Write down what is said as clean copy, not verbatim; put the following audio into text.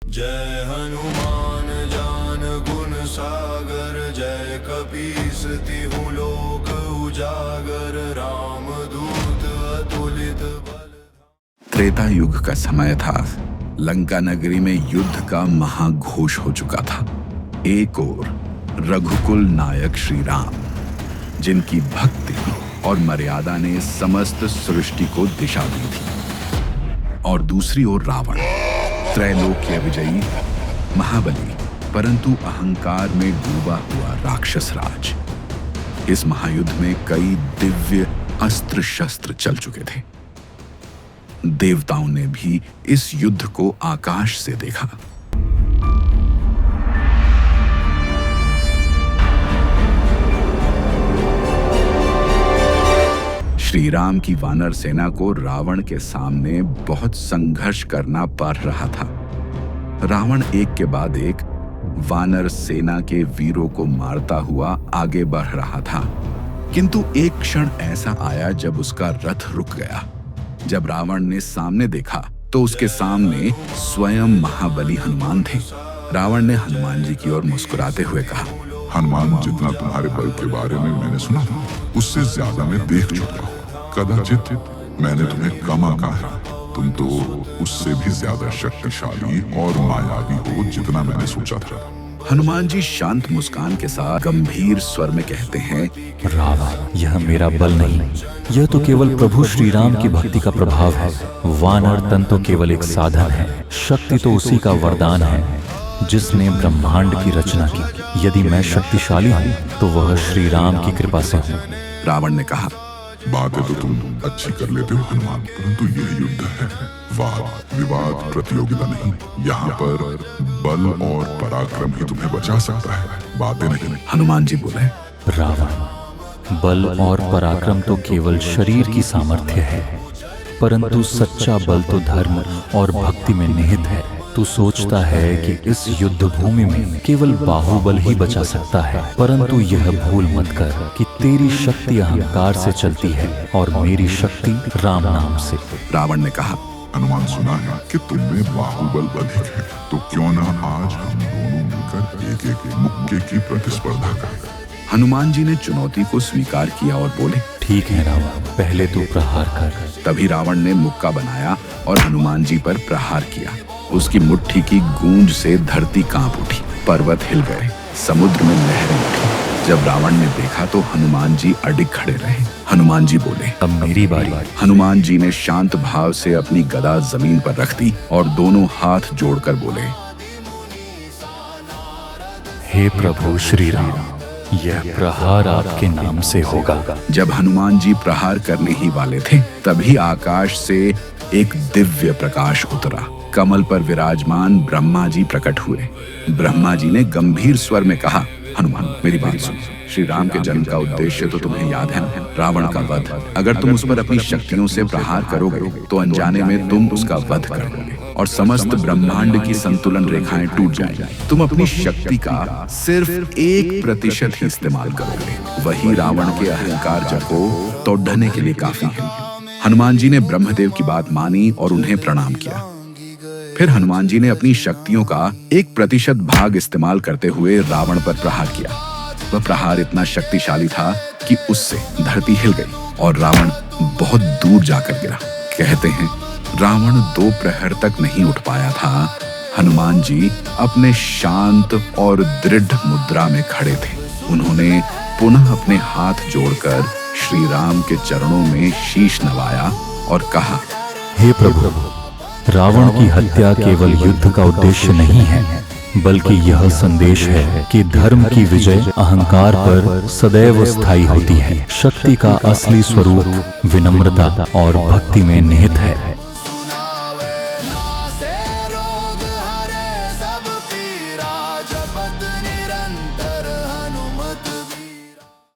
जय हनुमान ज्ञान गुण सागर, जय कपीस तिहु लोक उजागर, राम दूत अतुलित बल। त्रेता युग का समय था। लंका नगरी में युद्ध का महाघोष हो चुका था। एक ओर रघुकुल नायक श्री राम, जिनकी भक्ति और मर्यादा ने समस्त सृष्टि को दिशा दी थी, और दूसरी ओर रावण, त्रैलोक्य विजयी महाबली परंतु अहंकार में डूबा हुआ राक्षस राज। इस महायुद्ध में कई दिव्य अस्त्र शस्त्र चल चुके थे। देवताओं ने भी इस युद्ध को आकाश से देखा। श्री राम की वानर सेना को रावण के सामने बहुत संघर्ष करना पड़ रहा था। रावण एक के बाद एक वानर सेना के वीरों को मारता हुआ आगे बढ़ रहा था, किंतु एक क्षण ऐसा आया जब उसका रथ रुक गया। जब रावण ने सामने देखा तो उसके सामने स्वयं महाबली हनुमान थे। रावण ने हनुमान जी की ओर मुस्कुराते हुए कहा, हनुमान, जितना तुम्हारे बल के बारे में मैंने सुना था, उससे ज्यादा मैं देख चुका हूँ। कदाचित मैंने तुम्हें कम आंका है। तुम तो उससे भी ज्यादा शक्तिशाली और मायावी हो जितना मैंने सोचा था। हनुमान जी शांत मुस्कान के साथ गंभीर स्वर में कहते हैं, रावण, यह मेरा बल नहीं, यह तो केवल प्रभु श्री राम की भक्ति का प्रभाव है। वानर तन तो केवल एक साधन है, शक्ति तो उसी का वरदान है जिसने ब्रह्मांड की रचना की। यदि मैं शक्तिशाली हूँ तो वह श्री राम की कृपा से हूँ। रावण ने कहा, बातें तो तुम अच्छी कर लेते हो हनुमान, परंतु यह युद्ध है, वाद विवाद प्रतियोगिता नहीं। यहाँ पर बल और पराक्रम ही तुम्हें बचा सकता है, बातें नहीं। हनुमान जी बोले, रावण, बल और पराक्रम तो केवल शरीर की सामर्थ्य है, परंतु सच्चा बल तो धर्म और भक्ति में निहित है। तू सोचता है कि इस युद्ध भूमि में केवल बाहुबल ही बचा सकता है, परंतु यह भूल मत कर कि तेरी शक्ति अहंकार से चलती है और मेरी शक्ति राम नाम से। रावण ने कहा, हनुमान, सुना है कि तुमने बाहुबल अधिक है, तो क्यों ना आज हम दोनों मिलकर एक एक मुक्के की प्रतिस्पर्धा करें। हनुमान जी ने चुनौती को स्वीकार किया और बोले, ठीक है रावण, पहले तू प्रहार कर। तभी रावण ने मुक्का बनाया और हनुमान जी पर प्रहार किया। उसकी मुट्ठी की गूंज से धरती कांप उठी, पर्वत हिल गए, समुद्र में लहरें उठी। जब रावण ने देखा तो हनुमान जी अडिग खड़े रहे। हनुमान जी बोले, अब मेरी बारी। हनुमान जी ने शांत भाव से अपनी गदा जमीन पर रख दी और दोनों हाथ जोड़कर बोले, हे प्रभु श्री राम, यह प्रहार आपके नाम से होगा। जब हनुमान जी प्रहार करने ही वाले थे, तभी आकाश से एक दिव्य प्रकाश उतरा। कमल पर विराजमान ब्रह्मा जी प्रकट हुए। ब्रह्मा जी ने गंभीर स्वर में कहा, हनुमान, मेरी बात सुन। श्री राम के जन्म का उद्देश्य तो तुम्हें याद है, रावण का वध। अगर तुम उस पर अपनी शक्तियों से प्रहार करोगे तो अनजाने में तुम उसका वध कर दोगे और समस्त ब्रह्मांड की संतुलन रेखाएं टूट जाएंगी। तुम अपनी शक्ति का सिर्फ 1% ही इस्तेमाल करोगे, वही रावण के अहंकार जड़ को तोड़ने के लिए काफी है। हनुमान जी ने ब्रह्मदेव की बात मानी और उन्हें प्रणाम किया। फिर हनुमान जी ने अपनी शक्तियों का 1% भाग इस्तेमाल करते हुए रावण पर प्रहार किया। वह प्रहार इतना शक्तिशाली था कि उससे धरती हिल गई और रावण बहुत दूर जाकर गिरा। कहते हैं, रावण 2 प्रहर तक नहीं उठ पाया था। हनुमान जी अपने शांत और दृढ़ मुद्रा में खड़े थे। उन्होंने पुनः अपने हाथ जोड़कर श्री राम के चरणों में शीश नवाया और कहा, हे प्रभु, रावण की हत्या केवल युद्ध का उद्देश्य नहीं है, बल्कि यह संदेश है कि धर्म की विजय अहंकार पर सदैव स्थायी होती है। शक्ति का असली स्वरूप विनम्रता और भक्ति में निहित है।